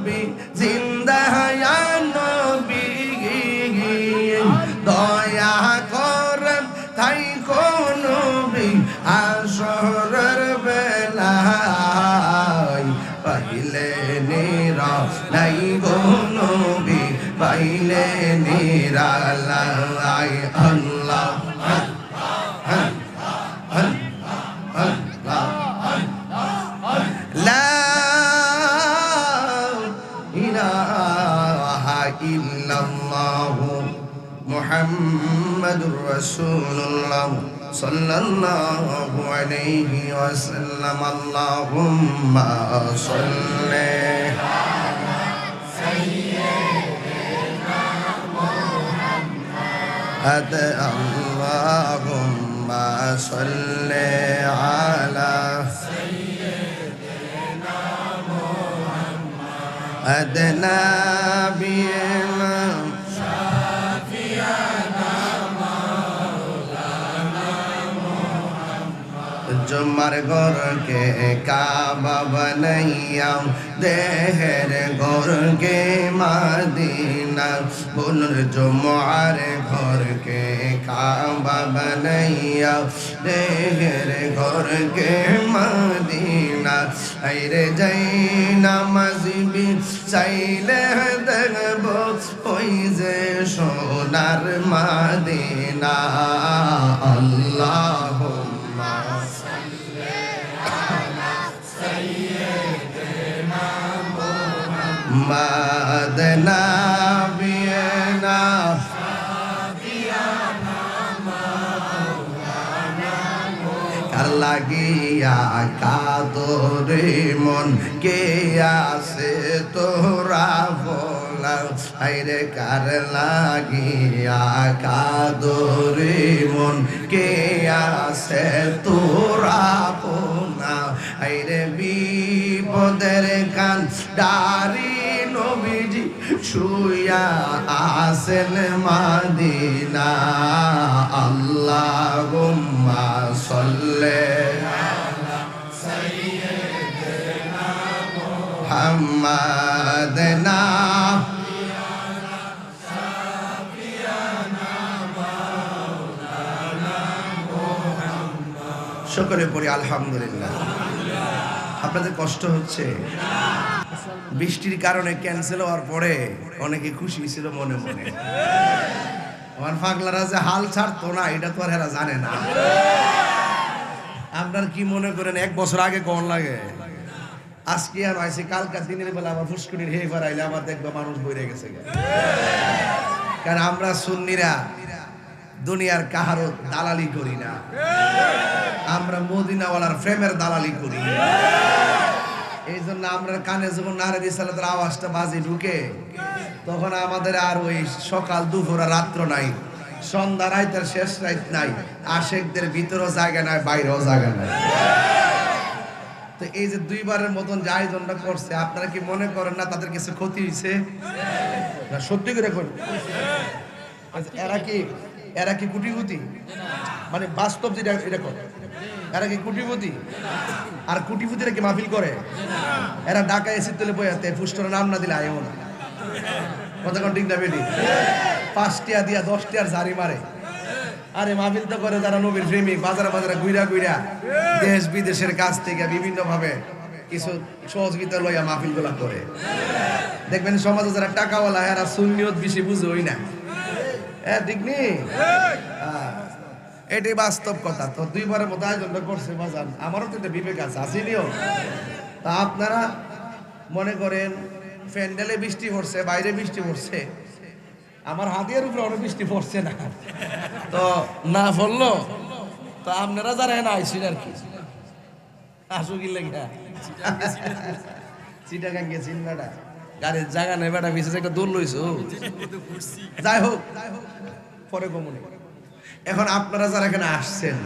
নবী জিন্দা ইয়া নবী দয়া করেন তাই কোন নবী আসরের বেলায় পাইলে নিরা নাই গো নবী পাইলে নিরালাই আল্লাহ লা ইলাহা ইল্লাল্লাহু মুহাম্মাদুর রাসূলুল্লাহ সাল্লাল্লাহু আলাইহি ওয়াসাল্লাম আল্লাহুম্মা সাল্লি আলা সাইয়্যিদিনা মুহাম্মাদ আল্লাহুম্মা সাল্লি আলা সাইয়্যিদিনা মুহাম্মাদ নাবিয়িনা जुमर गोर के काबा बनैया देहर गोर के मदीना बुनर जुमार गोर के काबा बनैया देहर गोर के मदीना ऐरे जैना मजबी चाइले देखबो ओई जे सोनार मदीना अल्लाहुम्मा Madna biyana kar lagiya kadore mon ke ase tora bola aire kar lagiya kadore mon ke ase tora bola aire বিপদের কান ডারি নবীজি শুয়া আসেন মদিনা আল্লাহুম্মা সাল্লি আলা সাইয়্যিদিনা মুহাম্মাদ সকলে পড়ি আলহামদুলিল্লাহ। আপনাদের কষ্ট হচ্ছে? বৃষ্টির কারণে ক্যান্সেল হওয়ার পরে অনেকে খুশি ছিল মনে মনে। আমার পাগলারা যে হাল ছাড়তো না এটা তো আর এরা জানে না। আপনার কি মনে করেন এক বছর আগে কোন লাগে? আজকে আর আইসি কালকার দিনের বেলা আমার ফুসকুনির হে ফেরাইলে আমার দেখবে মানুষ বইরে গেছে। কারণ আমরা সুন্নিরা দুনিয়ার কাহারও দালালি করি না, আমরা মদিনাওয়ালার প্রেমের দালালি করি। এই জন্য আমরা কানে যখন নারে রিসালাতের আওয়াজটা বাজে ঢুকে তখন আমাদের আর ওই সকাল দুপুর আর রাত্র নাই, সন্ধ্যা রাইতের শেষ রাত নাই, আশেকদের ভিতরেও জায়গা নাই বাইরেও জায়গা নাই। তো এই যে দুইবারের মতন যে আয়োজনটা করছে আপনারা কি মনে করেন না তাদের কিছু ক্ষতি হয়েছে? না সত্যি করে করেন। এরা কি কুটিপতি? মানে বাস্তব যেটা এটা করে এরা কি কুটিপতি? আর কুটিপতিরা কি মাহফিল করে? এরা ঢাকা এসি তুলে বইয়াতে পুষ্টর নাম না দিলে আয়ও না। কথা কোন ঠিক না বেটি? 5 টিয়া দিয়া 10 টিয়ার ঝাড়ি মারে। আরে মাহফিল তো করে যারা নবীর প্রেমিক, বাজারে বাজারে ঘুরা ঘুরা দেশ বিদেশের কাছ থেকে বিভিন্ন ভাবে কিছু সহযোগিতা লইয়া মাহফিল গুলা করে। দেখবেন সমাজে যারা টাকাওয়ালা এরা সুন্নিয়ত বেশি বুঝোই না। ঠিক নেই? এটাই বাস্তব কথা। তো দুইবারের মতো আয়োজনটা করছে বাজান, আমারও তো একটা বিবেক আছে, আসেনিও। তা আপনারা মনে করেন প্যান্ডেলে বৃষ্টি পড়ছে, বাইরে বৃষ্টি পড়ছে, আমার হাতের উপরে অনেক বৃষ্টি পড়ছে না, তো না পড়লো তো আপনারা যারা এনে আইসেন আর কি আসো কি লেখা চিটাগাং গেছেন বেটা, গাড়ির জায়গা নেই বেটা, বিশেষ একটা দৌড় লইছো। যাই হোক পরে কমনে। এখন আপনারা যারা এখানে আসছেন,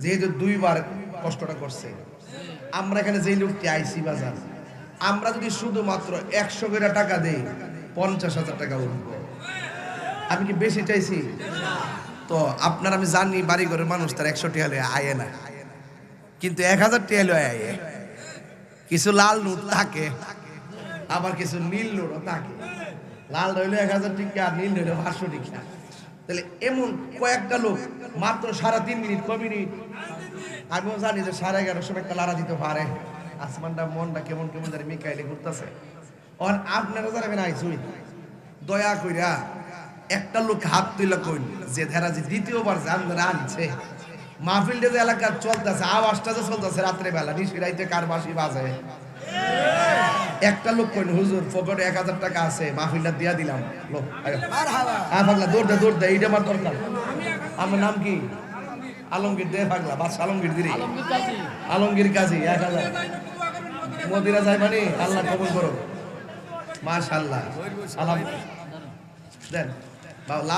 যেহেতু দুইবার কষ্টটা করছে, আমরা এখানে যেই লোকটি আইসি বাজার, আমরা যদি শুধুমাত্র 100 করে টাকা দেই 50,000 টাকা উঠবো। আমি কি বেশি চাইছি? তো আপনার আমি জানি বাড়ি ঘরের মানুষ তার 100 টাকা হলে আয়ে না, কিন্তু 1000 টাকা হলে আয়ে। কিছু লাল নোট থাকে, আবার কিছু নীল নোটও থাকে। লাল রইল 1000 টাকা, নীল রইল 500 টাকা। তাহলে এমন কয়েকটা লোক মাত্র 3.5 মিনিট, কয় মিনিট, আমিও জানি যে 11:30 সময় একটা লারা দিতে পারে। আসমানটা মনটা কেমন কেমন জানি মিকাইলে ঘুরতেছে। আর আপনারা যারা আইসুই দয়া কইরা একটা লোক হাত তুইলা কইন যে ধারা যে দ্বিতীয়বার জানরা আনছে মাহফিলটা যে এলাকার চলতেছে, আওয়াজটা যে চলতেছে রাত্রে বেলা নিশিরাইতে কার বাঁশি বাজে, একটা লোক কইন হুজুর পকেটে 1000 টাকা আছে, মাহফিলটা দিয়া দিলাম। লোক হ্যাঁ পাগলা দৌড় দে, এইটা আমার দরকার। আমার নাম কি? আলমগীর দে পাগলা, বাস আলমগীর দিদি, আলমগীর কাজী 1000 মদিরা যায় মানে আল্লাহ কবুল করো। মাশাআল্লাহ, আলহামদুলিল্লাহ। দেন লাল